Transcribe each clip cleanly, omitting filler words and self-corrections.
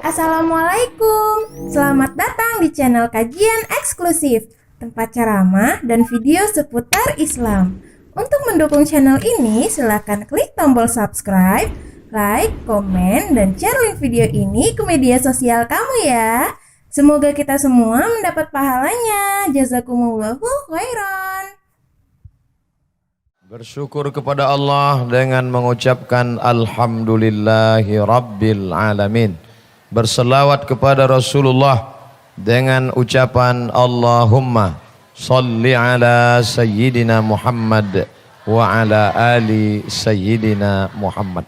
Assalamualaikum, selamat datang di channel kajian eksklusif, tempat ceramah dan video seputar Islam. Untuk mendukung channel ini, silakan klik tombol subscribe, like, komen, dan share link video ini ke media sosial kamu ya. Semoga kita semua mendapat pahalanya. Jazakumullahu khairan. Bersyukur kepada Allah dengan mengucapkan Alhamdulillahi Rabbil Alamin. Berselawat kepada Rasulullah dengan ucapan Allahumma salli ala Sayyidina Muhammad wa ala ali Sayyidina Muhammad.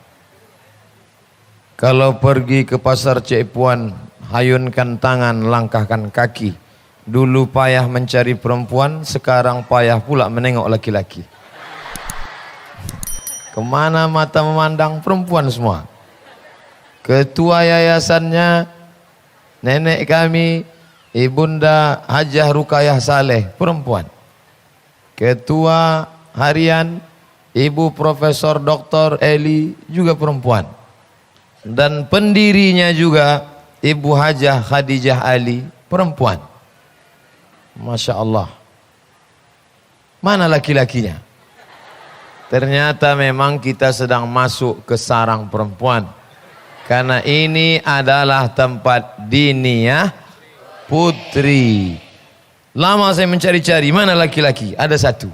Kalau pergi ke pasar Cipuan, hayunkan tangan, langkahkan kaki. Dulu payah mencari perempuan, sekarang payah pula menengok laki-laki. Kemana mata memandang perempuan semua. Ketua yayasannya nenek kami, Ibunda Hajah Rukayah Saleh, perempuan. Ketua harian Ibu Profesor Dr. Eli juga perempuan. Dan pendirinya juga Ibu Hajah Khadijah Ali, perempuan. Masya Allah. Mana laki-lakinya? Ternyata memang kita sedang masuk ke sarang perempuan. Karena ini adalah tempat diniyah putri. Lama saya mencari-cari, mana laki-laki? Ada satu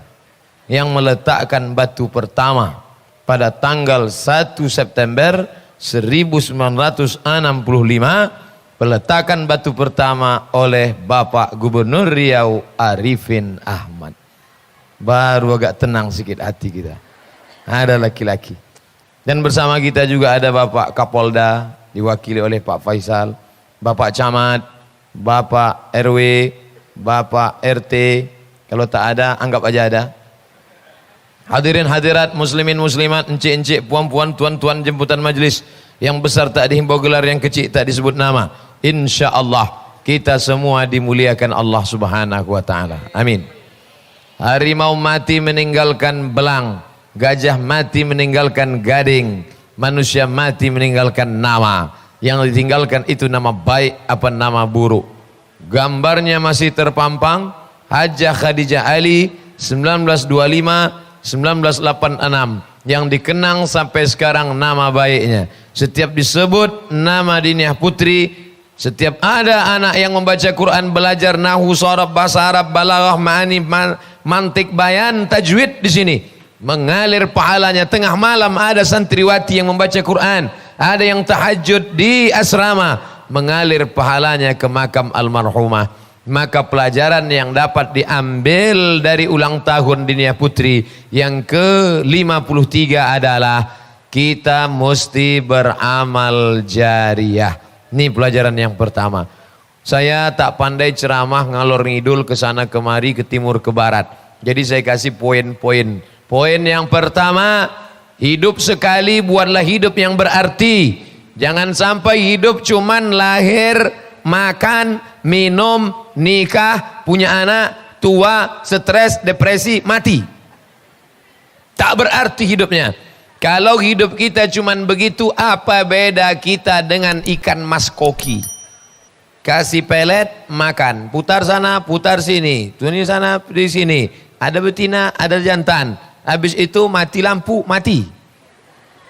yang meletakkan batu pertama pada tanggal 1 September 1965. Peletakan batu pertama oleh Bapak Gubernur Riau Arifin Ahmad. Baru agak tenang sedikit hati kita. Ada laki-laki. Dan bersama kita juga ada Bapak Kapolda, diwakili oleh Pak Faisal, Bapak Camat, Bapak RW, Bapak RT. Kalau tak ada, anggap aja ada. Hadirin hadirat, muslimin muslimat, encik-encik, puan-puan, tuan-tuan jemputan majelis. Yang besar tak dihimbau gelar, yang kecil tak disebut nama. Insya Allah kita semua dimuliakan Allah Subhanahu wa Ta'ala. Amin. Harimau mati meninggalkan belang, gajah mati meninggalkan gading, manusia mati meninggalkan nama. Yang ditinggalkan itu nama baik apa nama buruk. Gambarnya masih terpampang, Hajah Khadijah Ali 1925-1986, yang dikenang sampai sekarang nama baiknya. Setiap disebut nama diniyah putri, setiap ada anak yang membaca Quran, belajar nahwu, sharaf, bahasa Arab, balaghah, ma'ani, mantik, bayan, tajwid di sini, mengalir pahalanya. Tengah malam ada santriwati yang membaca Quran, ada yang tahajud di asrama, mengalir pahalanya ke makam almarhumah. Maka pelajaran yang dapat diambil dari ulang tahun diniyah putri yang ke-53 adalah kita mesti beramal jariyah. Ini pelajaran yang pertama. Saya tak pandai ceramah ngalor ngidul ke sana kemari, ke timur ke barat. Jadi saya kasih poin-poin. Poin yang pertama, hidup sekali, buatlah hidup yang berarti. Jangan sampai hidup cuman lahir, makan, minum, nikah, punya anak, tua, stres, depresi, mati. Tak berarti hidupnya. Kalau hidup kita cuman begitu, apa beda kita dengan ikan mas koki? Kasih pelet, makan, putar sana, putar sini, tuni sana, di sini. Ada betina, ada jantan. Habis itu mati lampu, mati.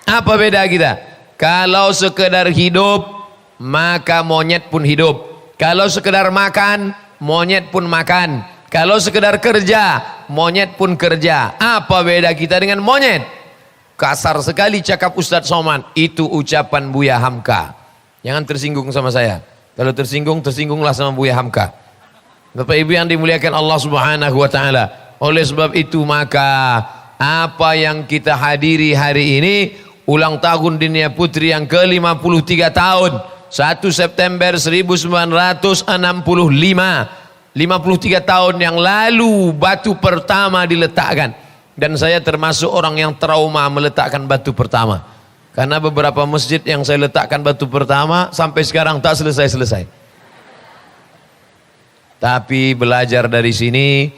Apa beda kita? Kalau sekedar hidup, maka monyet pun hidup. Kalau sekedar makan, monyet pun makan. Kalau sekedar kerja, monyet pun kerja. Apa beda kita dengan monyet? Kasar sekali cakap Ustadz Somad. Itu ucapan Buya Hamka. Jangan tersinggung sama saya. Kalau tersinggung, tersinggunglah sama Buya Hamka. Bapak Ibu yang dimuliakan Allah Subhanahu wa Ta'ala. Oleh sebab itu maka apa yang kita hadiri hari ini, ulang tahun diniyah putri yang ke-53 tahun, 1 September 1965. 53 tahun yang lalu batu pertama diletakkan. Dan saya termasuk orang yang trauma meletakkan batu pertama. Karena beberapa masjid yang saya letakkan batu pertama sampai sekarang tak selesai-selesai. Tapi belajar dari sini,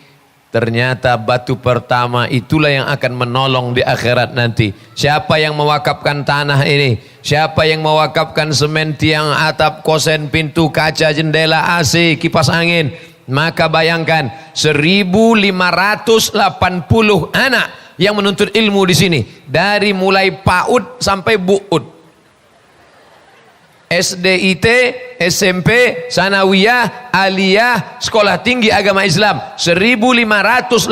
Ternyata batu pertama itulah yang akan menolong di akhirat nanti. Siapa yang mewakafkan tanah ini? Siapa yang mewakafkan semen, tiang, atap, kosen, pintu, kaca, jendela, AC, kipas angin? Maka bayangkan 1.580 anak yang menuntut ilmu di sini. Dari mulai PAUD sampai BUUD. SDIT, SMP, Sanawiyah, Aliyah, Sekolah Tinggi Agama Islam. 1.580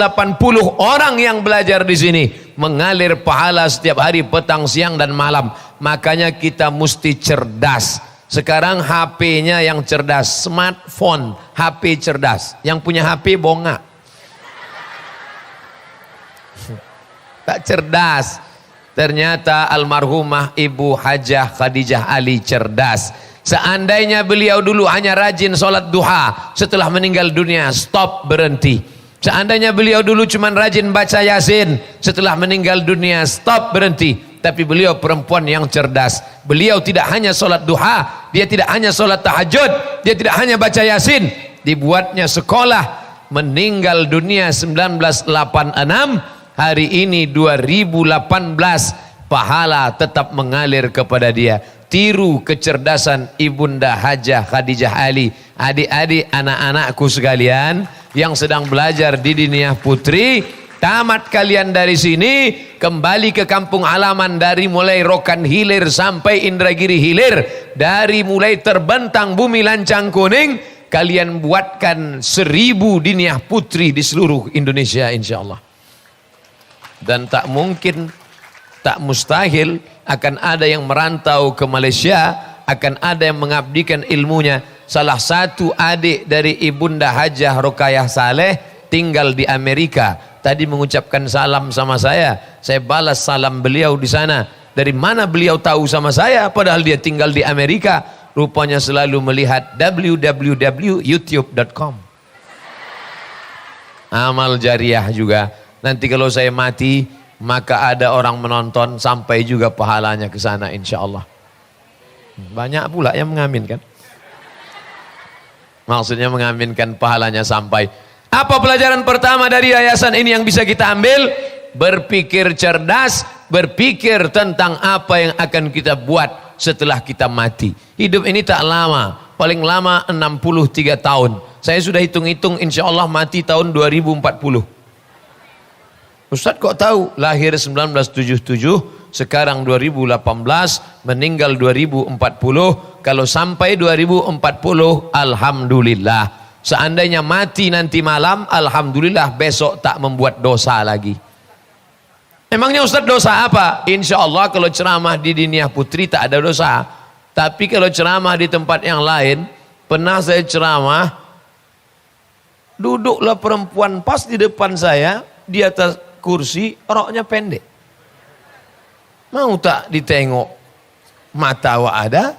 orang yang belajar di sini. Mengalir pahala setiap hari, petang, siang, dan malam. Makanya kita mesti cerdas. Sekarang HP-nya yang cerdas. Smartphone, HP cerdas. Yang punya HP bongak. Tak cerdas. Ternyata almarhumah Ibu Hajah Khadijah Ali cerdas. Seandainya beliau dulu hanya rajin sholat duha, setelah meninggal dunia stop, berhenti. Seandainya beliau dulu cuma rajin baca Yasin, setelah meninggal dunia stop, berhenti. Tapi beliau perempuan yang cerdas. Beliau tidak hanya sholat duha, dia tidak hanya sholat tahajud, dia tidak hanya baca Yasin. Dibuatnya sekolah, meninggal dunia 1986. Hari ini 2018, pahala tetap mengalir kepada dia. Tiru kecerdasan Ibunda Hajah Khadijah Ali. Adik-adik, anak-anakku sekalian yang sedang belajar di Diniyah Putri, tamat kalian dari sini, kembali ke kampung halaman. Dari mulai Rokan Hilir sampai Indragiri Hilir, dari mulai terbentang bumi lancang kuning, kalian buatkan 1.000 Diniyah Putri di seluruh Indonesia insyaallah. Dan tak mungkin, tak mustahil akan ada yang merantau ke Malaysia, akan ada yang mengabdikan ilmunya. Salah satu adik dari Ibunda Hajah Rokayah Saleh tinggal di Amerika. Tadi mengucapkan salam sama saya balas salam beliau di sana. Dari mana beliau tahu sama saya padahal dia tinggal di Amerika? Rupanya selalu melihat www.youtube.com. Amal jariah juga. Nanti kalau saya mati, maka ada orang menonton sampai juga pahalanya ke sana insyaallah. Banyak pula yang mengaminkan. Maksudnya mengaminkan pahalanya sampai. Apa pelajaran pertama dari yayasan ini yang bisa kita ambil? Berpikir cerdas, berpikir tentang apa yang akan kita buat setelah kita mati. Hidup ini tak lama, paling lama 63 tahun. Saya sudah hitung-hitung insyaallah mati tahun 2040. Ustaz kok tahu? Lahir 1977, sekarang 2018, meninggal 2040. Kalau sampai 2040, alhamdulillah. Seandainya mati nanti malam, alhamdulillah besok tak membuat dosa lagi. Emangnya Ustaz dosa apa? Insya Allah kalau ceramah di Diniyah Putri tak ada dosa. Tapi kalau ceramah di tempat yang lain, pernah saya ceramah, duduklah perempuan pas di depan saya, di atas kursi, roknya pendek. Mau tak ditengok mata wa ada?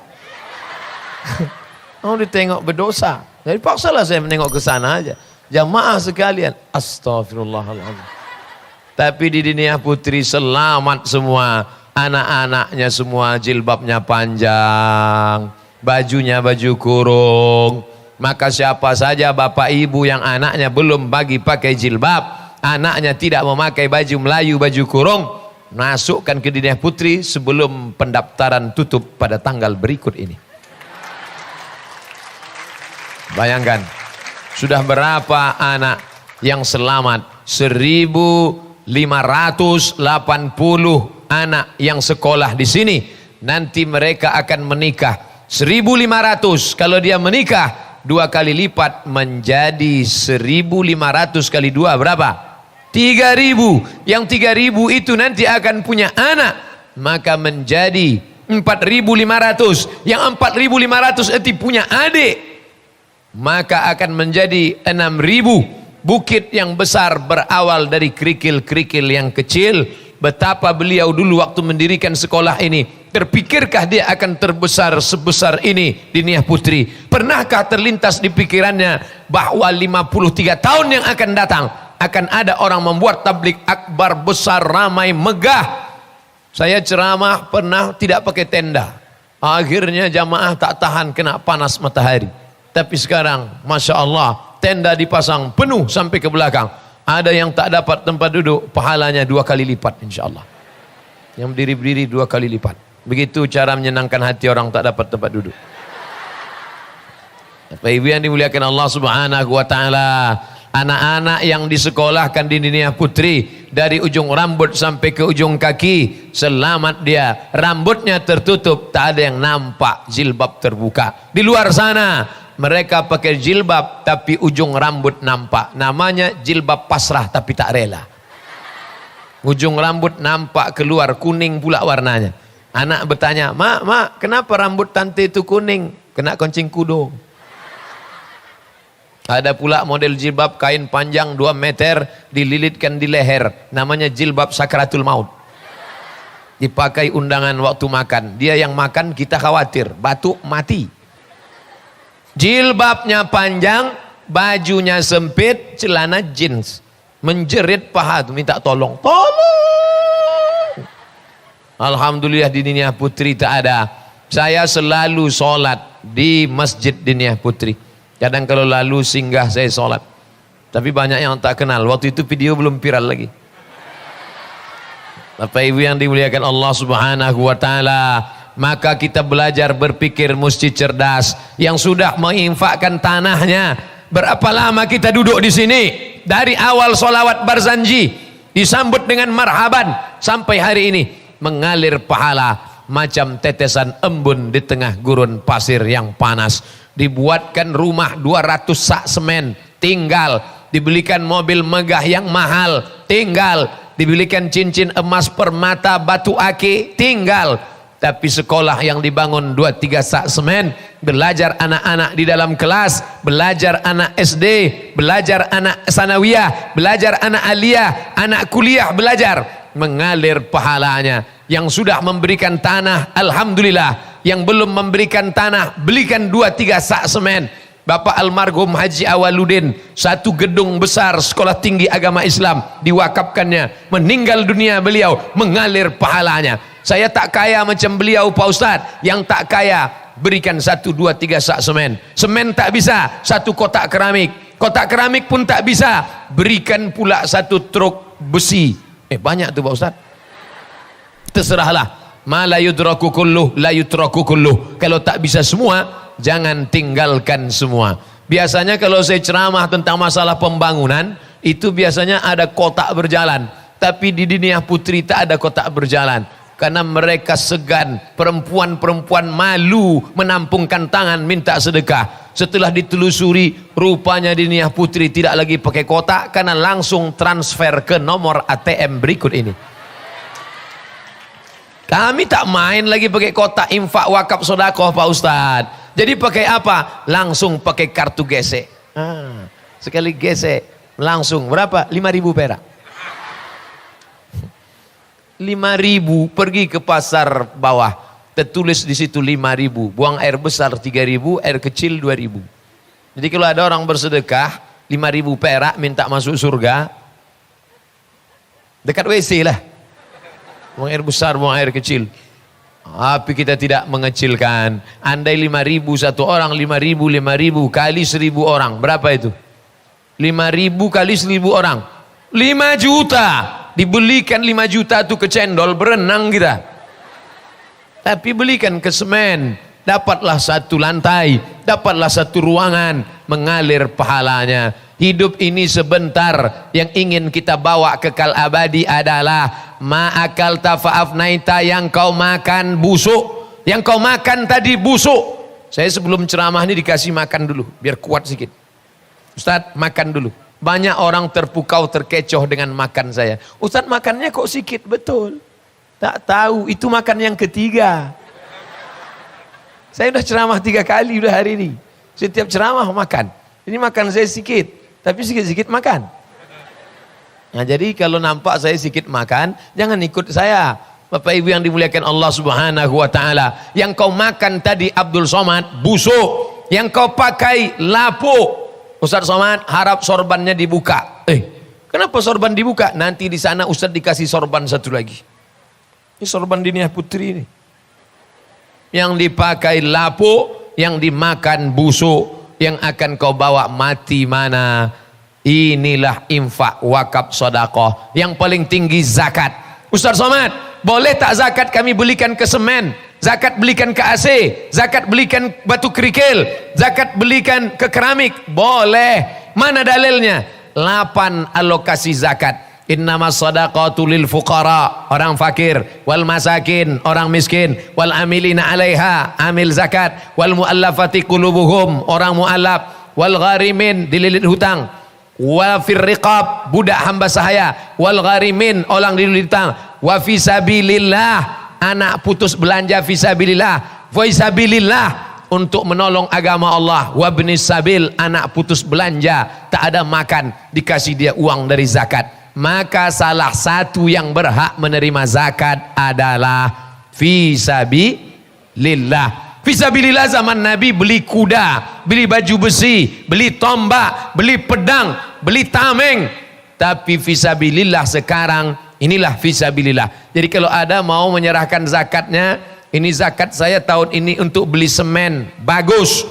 Mau ditengok berdosa. Jadi paksalah saya menengok ke sana aja. Jamaah sekalian, astagfirullahaladzim. Tapi di Diniyah Putri selamat semua. Anak-anaknya semua jilbabnya panjang, bajunya baju kurung. Maka siapa saja bapak ibu yang anaknya belum bagi pakai jilbab, anaknya tidak memakai baju Melayu, baju kurung, masukkan ke Diniyah Putri sebelum pendaftaran tutup pada tanggal berikut ini. Bayangkan, sudah berapa anak yang selamat? 1.580 anak yang sekolah di sini. Nanti mereka akan menikah. 1.500, kalau dia menikah 2 kali lipat menjadi 1.500 kali 2 berapa? 3.000. Yang 3.000 itu nanti akan punya anak, maka menjadi 4.500. Yang 4.500 itu punya adik, maka akan menjadi 6.000. Bukit yang besar berawal dari kerikil-kerikil yang kecil. Betapa beliau dulu waktu mendirikan sekolah ini, terpikirkah dia akan terbesar sebesar ini Diniyah Putri? Pernahkah terlintas di pikirannya bahwa 53 tahun yang akan datang akan ada orang membuat tablik akbar besar, ramai, megah? Saya ceramah pernah tidak pakai tenda, akhirnya jamaah tak tahan kena panas matahari. Tapi sekarang Masya Allah, tenda dipasang penuh sampai ke belakang. Ada yang tak dapat tempat duduk, pahalanya 2 kali lipat insya-Allah. Yang berdiri-berdiri 2 kali lipat. Begitu cara menyenangkan hati orang tak dapat tempat duduk. Bapak Ibu yang dimuliakan Allah Subhanahu wa taala, anak-anak yang disekolahkan di Diniah Putri dari ujung rambut sampai ke ujung kaki, selamat dia. Rambutnya tertutup, tak ada yang nampak, jilbab terbuka. Di luar sana mereka pakai jilbab tapi ujung rambut nampak. Namanya jilbab pasrah tapi tak rela. Ujung rambut nampak keluar, kuning pula warnanya. Anak bertanya, mak, kenapa rambut tante itu kuning? Kena kencing kudo. Ada pula model jilbab kain panjang 2 meter dililitkan di leher. Namanya jilbab sakratul maut. Dipakai undangan waktu makan. Dia yang makan, kita khawatir batuk mati. Jilbabnya panjang, bajunya sempit, celana jeans. Menjerit paha tuh, minta tolong. Alhamdulillah di Diniah Putri tak ada. Saya selalu sholat di Masjid Diniah Putri. Kadang kalau lalu singgah saya sholat. Tapi banyak yang tak kenal. Waktu itu video belum viral lagi. Bapak Ibu yang dimuliakan Allah Subhanahu wa taala, maka kita belajar berpikir mesti cerdas. Yang sudah menginfakkan tanahnya, berapa lama kita duduk di sini? Dari awal sholawat Barzanji disambut dengan marhaban sampai hari ini mengalir pahala macam tetesan embun di tengah gurun pasir yang panas. Dibuatkan rumah 200 sak semen, tinggal. Dibelikan mobil megah yang mahal, tinggal. Dibelikan cincin emas permata batu ake, tinggal. Tapi sekolah yang dibangun 2-3 sak semen, belajar anak-anak di dalam kelas, belajar anak SD, belajar anak sanawiyah, belajar anak aliyah, anak kuliah belajar, mengalir pahalanya. Yang sudah memberikan tanah, alhamdulillah. Yang belum memberikan tanah, belikan 2-3 sak semen. Bapak almarhum Haji Awaludin, satu gedung besar sekolah tinggi agama Islam diwakafkannya. Meninggal dunia beliau, mengalir pahalanya. Saya tak kaya macam beliau Pak Ustadz. Yang tak kaya, berikan 1-2-3 sak semen. Semen tak bisa, 1 kotak keramik. Kotak keramik pun tak bisa, berikan pula 1 truk besi. Banyak tuh Pak Ustadz. Terserahlah. Ma la yudraku kulluh la yutraku kulluh. Kalau tak bisa semua, jangan tinggalkan semua. Biasanya kalau saya ceramah tentang masalah pembangunan, itu biasanya ada kotak berjalan. Tapi di Diniah Putri tak ada kotak berjalan. Karena mereka segan, perempuan-perempuan malu menampungkan tangan minta sedekah. Setelah ditelusuri, rupanya Diniah Putri tidak lagi pakai kotak, karena langsung transfer ke nomor ATM berikut ini. Kami tak main lagi pakai kotak infak wakaf sodakoh Pak Ustadz. Jadi pakai apa? Langsung pakai kartu gesek. Sekali gesek langsung berapa? 5.000 perak. 5.000, pergi ke pasar bawah, tertulis di situ 5.000. Buang air besar 3.000, air kecil 2.000. Jadi kalau ada orang bersedekah 5.000 perak minta masuk surga, dekat WC lah. Buang air besar, buang air kecil. Tapi kita tidak mengecilkan. Andai 5.000 satu orang, 5.000 kali 1.000 orang, berapa itu? 5.000 kali 1.000 orang, 5 juta. Dibelikan 5 juta itu ke cendol, berenang kita. Tapi belikan ke semen, dapatlah 1 lantai, dapatlah 1 ruangan, mengalir pahalanya. Hidup ini sebentar, yang ingin kita bawa kekal abadi adalah ma'akal tafa'afnaita, yang kau makan busuk. Yang kau makan tadi busuk. Saya sebelum ceramah ini dikasih makan dulu, biar kuat sedikit. Ustadz, makan dulu. Banyak orang terpukau, terkecoh dengan makan saya. Ustadz, makannya kok sedikit? Betul. Tak tahu, itu makan yang ketiga. Saya udah ceramah 3 kali udah hari ini. Setiap ceramah makan. Ini makan saya sedikit, tapi sedikit-sedikit makan. Nah, jadi kalau nampak saya sedikit makan, jangan ikut saya. Bapak Ibu yang dimuliakan Allah Subhanahu wa taala, yang kau makan tadi Abdul Somad busuk, yang kau pakai lapuk. Ustaz Somad harap sorbannya dibuka. Kenapa sorban dibuka? Nanti di sana Ustaz dikasih sorban 1 lagi. Ini sorban Diniah Putri ini. Yang dipakai lapuk, yang dimakan busuk, yang akan kau bawa mati mana? Inilah infak, wakaf, sedekah. Yang paling tinggi zakat. Ustaz Somad, boleh tak zakat kami belikan ke semen, zakat belikan ke AC, zakat belikan batu kerikil, zakat belikan ke keramik? Boleh. Mana dalilnya? 8 alokasi zakat. Innamas shadaqatu lil fuqara, orang fakir, wal masakin, orang miskin, wal amilina 'alaiha, amil zakat, wal muallafati qulubuhum, orang muallaf, wal gharimin, dililit hutang, wa fir riqab, budak hamba sahaya, wal gharimin, orang dililit hutang, wa fi sabilillah, anak putus belanja fi sabilillah, fi sabilillah, untuk menolong agama Allah, wa ibnis sabil, anak putus belanja, tak ada makan, dikasih dia uang dari zakat. Maka salah satu yang berhak menerima zakat adalah fisabilillah. Fisabilillah zaman Nabi beli kuda, beli baju besi, beli tombak, beli pedang, beli tameng. Tapi fisabilillah sekarang, inilah fisabilillah. Jadi kalau ada mau menyerahkan zakatnya, ini zakat saya tahun ini untuk beli semen, bagus.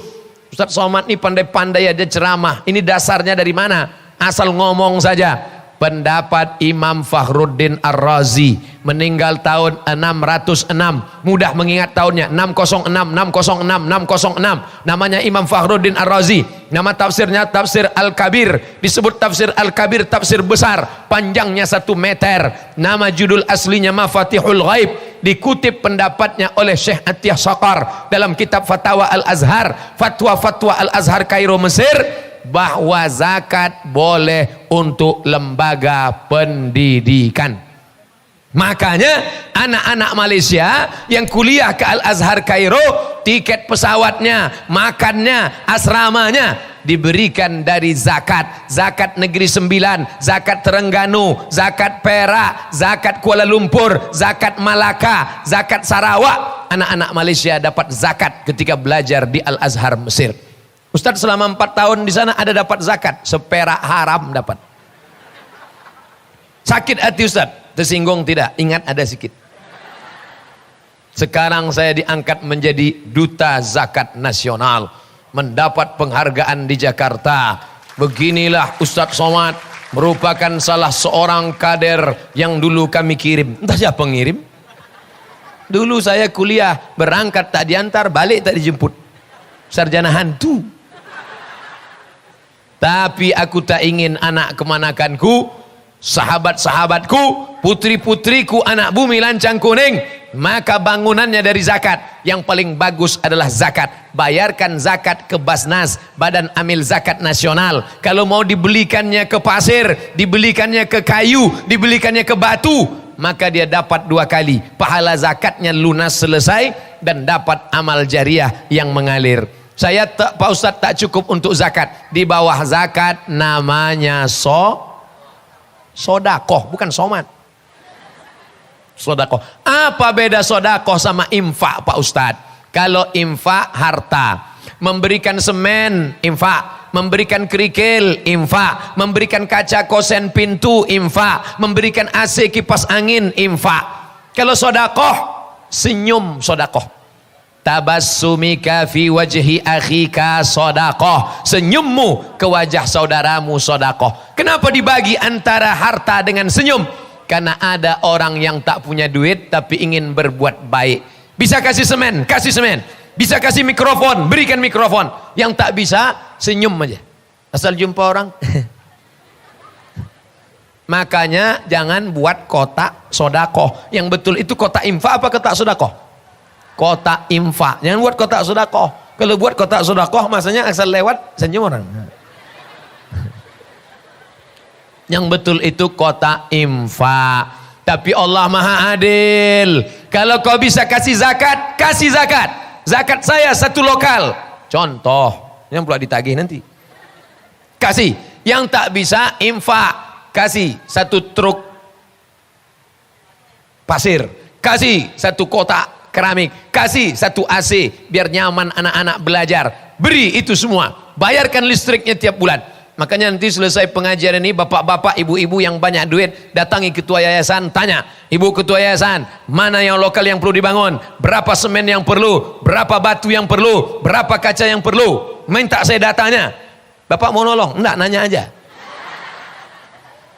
Ustaz Somad ini pandai-pandai aja ceramah. Ini dasarnya dari mana? Asal ngomong saja. Pendapat Imam Fakhruddin Ar-Razi, meninggal tahun 606. Mudah mengingat tahunnya, 606, 606, 606. Namanya Imam Fakhruddin Ar-Razi. Nama tafsirnya Tafsir Al-Kabir. Disebut Tafsir Al-Kabir, tafsir besar. Panjangnya 1 meter. Nama judul aslinya Mafatihul Ghaib. Dikutip pendapatnya oleh Syekh Atiyah Saqar dalam kitab Fatwa Al-Azhar, Fatwa Al-Azhar Kairo Mesir, bahwa zakat boleh untuk lembaga pendidikan. Makanya anak-anak Malaysia yang kuliah ke Al-Azhar Kairo, tiket pesawatnya, makannya, asramanya diberikan dari zakat. Zakat Negeri Sembilan, zakat Terengganu, zakat Perak, zakat Kuala Lumpur, zakat Malaka, zakat Sarawak. Anak-anak Malaysia dapat zakat ketika belajar di Al-Azhar Mesir. Ustadz selama 4 tahun di sana ada dapat zakat, seperak haram dapat. Sakit hati Ustadz, tersinggung tidak? Ingat ada sikit. Sekarang saya diangkat menjadi duta zakat nasional, mendapat penghargaan di Jakarta. Beginilah Ustadz Somad merupakan salah seorang kader yang dulu kami kirim. Entah siapa ngirim. Dulu saya kuliah, berangkat tak diantar, balik tak dijemput. Sarjana hantu. Tapi aku tak ingin anak kemanakanku, sahabat-sahabatku, putri-putriku, anak bumi lancang kuning, maka bangunannya dari zakat. Yang paling bagus adalah zakat. Bayarkan zakat ke Basnas, Badan Amil Zakat Nasional. Kalau mau dibelikannya ke pasir, dibelikannya ke kayu, dibelikannya ke batu, maka dia dapat 2 kali. Pahala zakatnya lunas selesai dan dapat amal jariah yang mengalir. Saya tak, Pak Ustadz, tak cukup untuk zakat. Di bawah zakat namanya sodakoh, bukan somat. Sodakoh. Apa beda sodakoh sama infak, Pak Ustadz? Kalau infak harta, memberikan semen infak, memberikan kerikil infak, memberikan kaca kosen pintu infak, memberikan AC kipas angin infak. Kalau sodakoh, senyum sodakoh. Tabassumika fi wajhi akhika sedekah. Senyummu ke wajah saudaramu sedekah. Kenapa dibagi antara harta dengan senyum? Karena ada orang yang tak punya duit tapi ingin berbuat baik. Bisa kasih semen, kasih semen. Bisa kasih mikrofon, berikan mikrofon. Yang tak bisa, senyum aja. Asal jumpa orang. Makanya jangan buat kotak sedekah. Yang betul itu kotak infak apa kotak sedekah? Kotak infak, jangan buat kotak sedekah. Kalau buat kotak sedekah, masanya asal lewat senyum orang. Yang betul itu kotak infak. Tapi Allah Maha Adil. Kalau kau bisa kasih zakat, kasih zakat. Zakat saya 1 lokal. Contoh, yang pula ditagih nanti. Kasih. Yang tak bisa infak, kasih 1 truk pasir. Kasih 1 kotak keramik, kasih 1 AC biar nyaman anak-anak belajar. Beri itu semua, bayarkan listriknya tiap bulan. Makanya nanti selesai pengajian ini, bapak-bapak, ibu-ibu yang banyak duit, datangi ketua yayasan, tanya, ibu ketua yayasan, mana yang lokal yang perlu dibangun, berapa semen yang perlu, berapa batu yang perlu, berapa kaca yang perlu. Minta saya datanya. Bapak mau nolong? Enggak, nanya aja.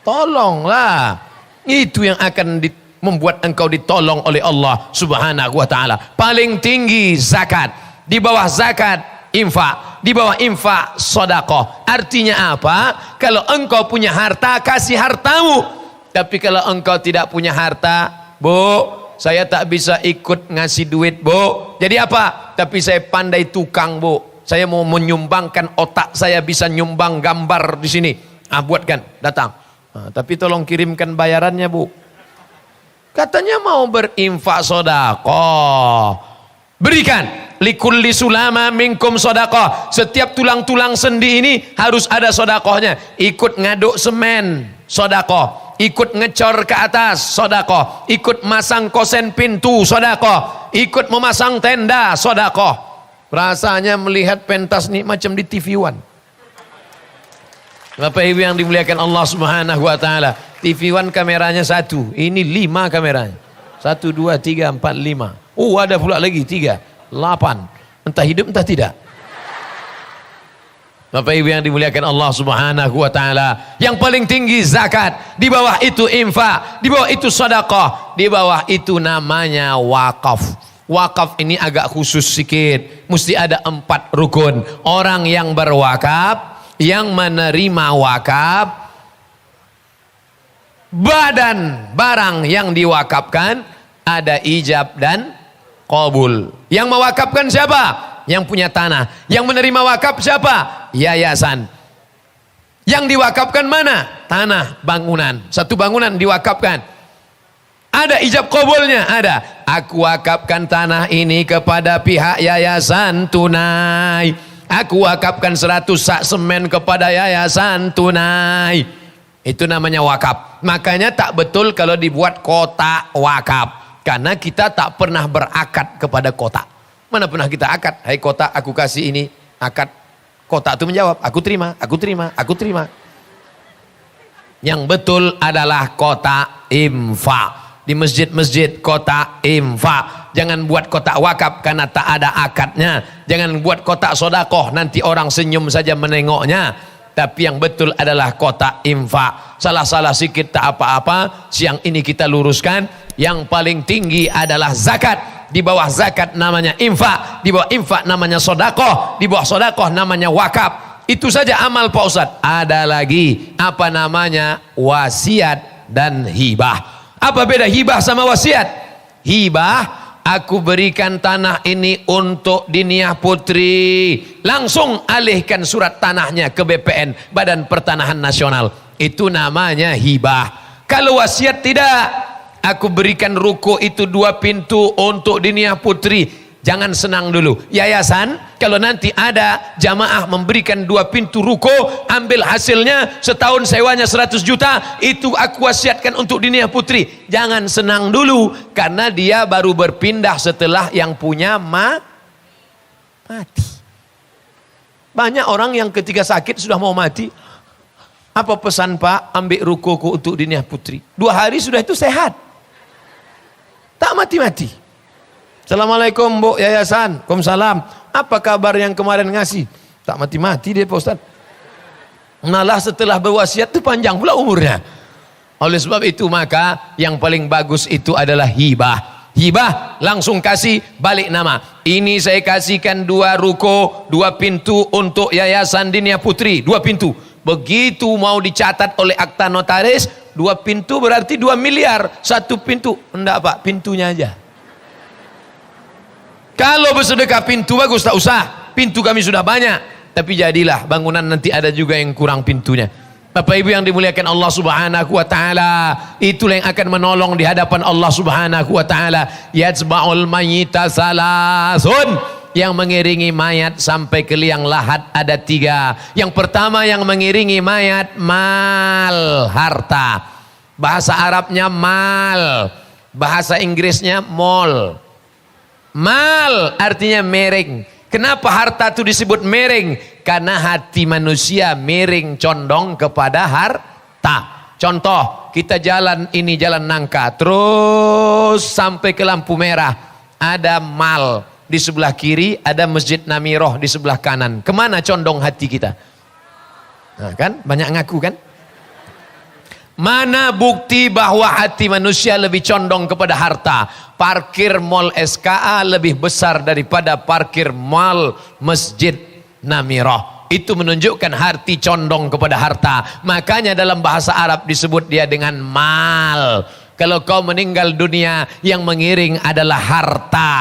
Tolonglah. Itu yang akan membuat engkau ditolong oleh Allah Subhanahu wa taala. Paling tinggi zakat, di bawah zakat infak, di bawah infak sedekah. Artinya apa? Kalau engkau punya harta, kasih hartamu. Tapi kalau engkau tidak punya harta, Bu, saya tak bisa ikut ngasih duit, Bu. Jadi apa? Tapi saya pandai tukang, Bu. Saya mau menyumbangkan otak saya, bisa nyumbang gambar di sini. Buatkan, datang. Tapi tolong kirimkan bayarannya, Bu. Katanya mau berinfak sedekah. Berikan. Likulli sulama minkum sedekah. Setiap tulang-tulang sendi ini harus ada sedekahnya. Ikut ngaduk semen, sedekah. Ikut ngecor ke atas, sedekah. Ikut masang kosen pintu, sedekah. Ikut memasang tenda, sedekah. Rasanya melihat pentas nih macam di TV One. Bapak Ibu yang dimuliakan Allah Subhanahu wa taala. TV One kameranya 1, ini 5 kameranya. 1, 2, 3, 4, 5. Ada pula lagi 3, 8. Entah hidup entah tidak. Bapak Ibu yang dimuliakan Allah Subhanahu wa taala. Yang paling tinggi zakat, di bawah itu infak, di bawah itu sedekah, di bawah itu namanya wakaf. Wakaf ini agak khusus sedikit. Mesti ada 4 rukun. Orang yang berwakaf, yang menerima wakaf, badan barang yang diwakafkan, ada ijab dan qabul. Yang mewakafkan siapa? Yang punya tanah. Yang menerima wakaf siapa? Yayasan. Yang diwakafkan mana? Tanah, bangunan. Satu bangunan diwakafkan. Ada ijab qabulnya, ada. Aku wakafkan tanah ini kepada pihak yayasan tunai. Aku wakafkan 100 sak semen kepada yayasan tunai. Itu namanya wakaf. Makanya tak betul kalau dibuat kotak wakaf. Karena kita tak pernah berakad kepada kotak. Mana pernah kita akad? Hai kotak, aku kasih ini. Akad. Kotak itu menjawab, aku terima, aku terima, aku terima. Yang betul adalah kotak infak. Di masjid-masjid kotak infak. Jangan buat kotak wakaf karena tak ada akadnya. Jangan buat kotak sedekah nanti orang senyum saja menengoknya. Tapi yang betul adalah kotak infak. Salah-salah sikit tak apa-apa. Siang ini kita luruskan. Yang paling tinggi adalah zakat. Di bawah zakat namanya infak. Di bawah infak namanya sedekah. Di bawah sedekah namanya wakaf. Itu saja amal Pak Ustadz. Ada lagi apa namanya wasiat dan hibah. Apa beda hibah sama wasiat? Hibah, aku berikan tanah ini untuk Diniah Putri. Langsung alihkan surat tanahnya ke BPN, Badan Pertanahan Nasional. Itu namanya hibah. Kalau wasiat tidak, aku berikan ruko itu 2 pintu untuk Diniah Putri. Jangan senang dulu. Yayasan, kalau nanti ada jamaah memberikan 2 pintu ruko, ambil hasilnya, setahun sewanya 100 juta, itu aku wasiatkan untuk Diniah Putri. Jangan senang dulu, karena dia baru berpindah setelah yang punya mati. Banyak orang yang ketika sakit sudah mau mati. Apa pesan Pak? Ambil rukoku untuk Diniah Putri. 2 hari sudah itu sehat. Tak mati-mati. Assalamualaikum Bu Yayasan. Waalaikumsalam. Apa kabar yang kemarin ngasih? Tak mati-mati dia Pak Ustaz. Malah setelah berwasiat itu panjang pula umurnya. Oleh sebab itu maka yang paling bagus itu adalah hibah. Hibah langsung kasih balik nama. Ini saya kasihkan 2 ruko, 2 pintu untuk Yayasan Diniah Putri. 2 pintu. Begitu mau dicatat oleh akta notaris, 2 pintu berarti 2 miliar. 1 pintu. Enggak Pak, pintunya aja. Kalau bersedekah pintu bagus, tak usah. Pintu kami sudah banyak. Tapi jadilah bangunan nanti ada juga yang kurang pintunya. Bapak Ibu yang dimuliakan Allah Subhanahu wa taala, itulah yang akan menolong di hadapan Allah Subhanahu wa taala. Yatsba'ul mayyita salasun. Yang mengiringi mayat sampai ke liang lahat ada 3. Yang pertama yang mengiringi mayat mal, harta. Bahasa Arabnya mal, bahasa Inggrisnya mall. Mal artinya miring. Kenapa harta itu disebut miring? Karena hati manusia miring condong kepada harta. Contoh, kita jalan ini jalan nangka, terus sampai ke lampu merah. Ada mal di sebelah kiri, ada Masjid Namiroh di sebelah kanan. Kemana condong hati kita? Nah, kan banyak ngaku kan? Mana bukti bahwa hati manusia lebih condong kepada harta? Parkir mall SKA lebih besar daripada parkir mall Masjid Namirah. Itu menunjukkan hati condong kepada harta. Makanya dalam bahasa Arab disebut dia dengan mal. Kalau kau meninggal dunia, yang mengiring adalah harta.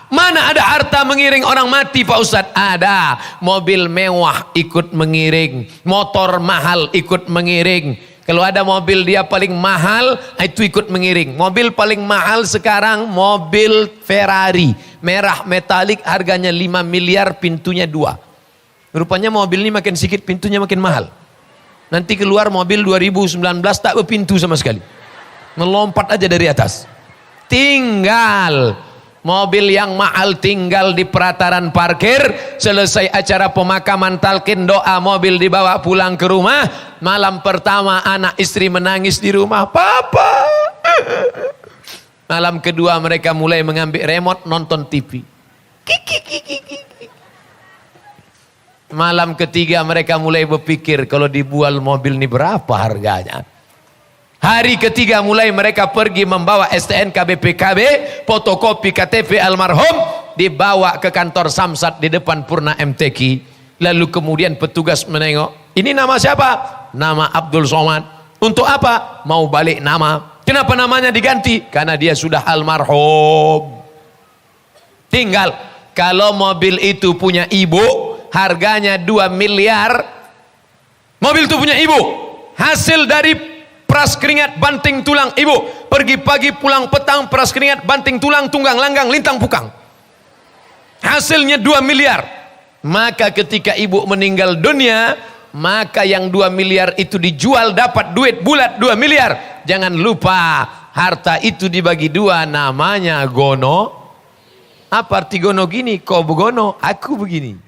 Mana ada harta mengiring orang mati Pak Ustadz? Ada. Mobil mewah ikut mengiring, motor mahal ikut mengiring. Kalau ada mobil dia paling mahal, itu ikut mengiring. Mobil paling mahal sekarang mobil Ferrari merah metalik, harganya 5 miliar, pintunya 2. Rupanya mobil ini makin sedikit pintunya makin mahal. Nanti keluar mobil 2019 tak berpintu sama sekali, melompat aja dari atas. Tinggal mobil yang mahal tinggal di pelataran parkir. Selesai acara pemakaman talqin doa, mobil dibawa pulang ke rumah. Malam pertama anak istri menangis di rumah, papa. Malam kedua mereka mulai mengambil remote nonton TV. Malam ketiga mereka mulai berpikir, kalau dijual mobil ini berapa harganya. Hari ketiga mulai mereka pergi membawa STNK BPKB, fotokopi KTP almarhum, dibawa ke kantor Samsat di depan Purna MTQ. Lalu kemudian petugas menengok, ini nama siapa? Nama Abdul Somad. Untuk apa? Mau balik nama. Kenapa namanya diganti? Karena dia sudah almarhum. Tinggal kalau mobil itu punya ibu, harganya 2 miliar. Mobil itu punya ibu, hasil dari peras keringat banting tulang ibu, pergi pagi pulang petang, peras keringat banting tulang, tunggang langgang lintang pukang, hasilnya 2 miliar. Maka ketika ibu meninggal dunia, maka yang 2 miliar itu dijual, dapat duit bulat 2 miliar. Jangan lupa harta itu dibagi 2, namanya gono. Apa arti gono gini? Kau begono, aku begini.